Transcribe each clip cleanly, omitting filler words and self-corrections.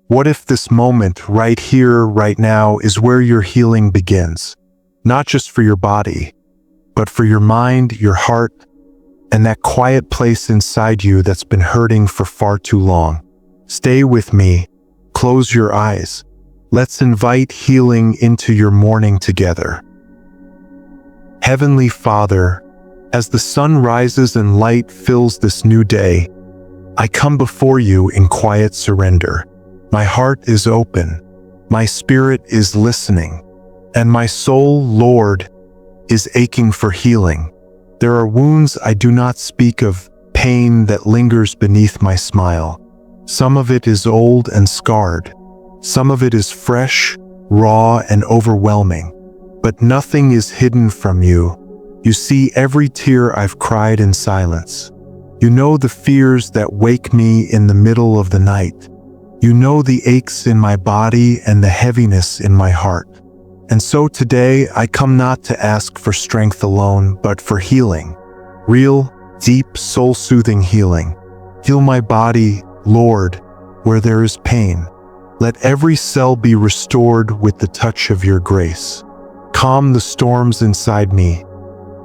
What if this moment, right here, right now, is where your healing begins? Not just for your body, but for your mind, your heart, and that quiet place inside you that's been hurting for far too long. Stay with me. Close your eyes. Let's invite healing into your morning together. Heavenly Father, as the sun rises and light fills this new day, I come before you in quiet surrender. My heart is open, my spirit is listening, and my soul, Lord, is aching for healing. There are wounds I do not speak of, pain that lingers beneath my smile. Some of it is old and scarred. Some of it is fresh, raw, and overwhelming. But nothing is hidden from you. You see every tear I've cried in silence. You know the fears that wake me in the middle of the night. You know the aches in my body and the heaviness in my heart. And so today I come not to ask for strength alone, but for healing. Real, deep, soul-soothing healing. Heal my body, Lord, where there is pain. Let every cell be restored with the touch of your grace. Calm the storms inside me,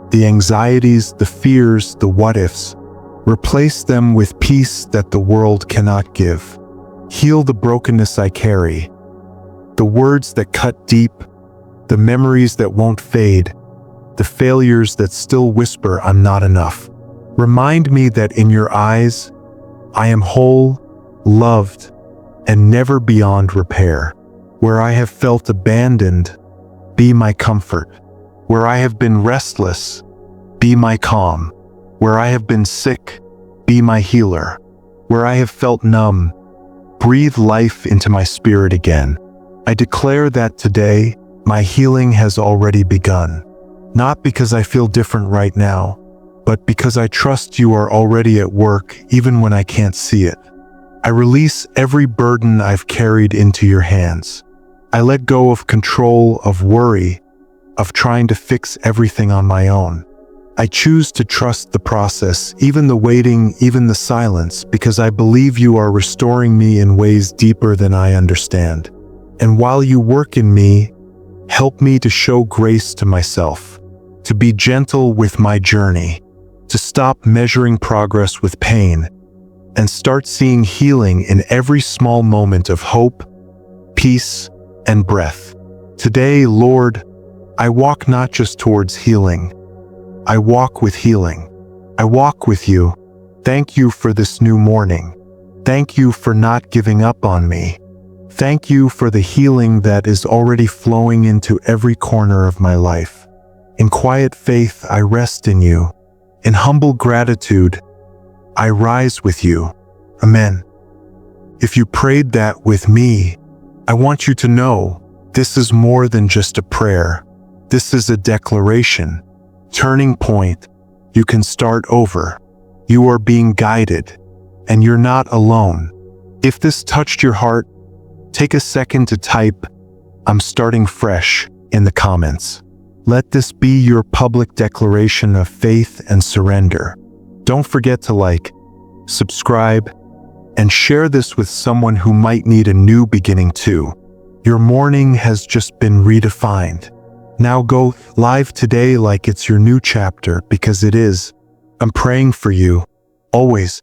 the anxieties, the fears, the what-ifs. Replace them with peace that the world cannot give. Heal the brokenness I carry, the words that cut deep, the memories that won't fade, the failures that still whisper I'm not enough. Remind me that in your eyes, I am whole, loved, and never beyond repair. Where I have felt abandoned, be my comfort. Where I have been restless, be my calm. Where I have been sick, be my healer. Where I have felt numb, breathe life into my spirit again. I declare that today, my healing has already begun. Not because I feel different right now, but because I trust you are already at work even when I can't see it. I release every burden I've carried into your hands. I let go of control, of worry, of trying to fix everything on my own. I choose to trust the process, even the waiting, even the silence, because I believe you are restoring me in ways deeper than I understand. And while you work in me, help me to show grace to myself, to be gentle with my journey, to stop measuring progress with pain, and start seeing healing in every small moment of hope, peace, and breath. Today, Lord, I walk not just towards healing, I walk with healing. I walk with you. Thank you for this new morning. Thank you for not giving up on me. Thank you for the healing that is already flowing into every corner of my life. In quiet faith, I rest in you. In humble gratitude, I rise with you. Amen. If you prayed that with me, I want you to know this is more than just a prayer. This is a declaration. Turning point. You can start over. You are being guided, and you're not alone. If this touched your heart, take a second to type, "I'm starting fresh," in the comments. Let this be your public declaration of faith and surrender. Don't forget to like, subscribe, and share this with someone who might need a new beginning too. Your morning has just been redefined. Now go live today like it's your new chapter, because it is. I'm praying for you, always.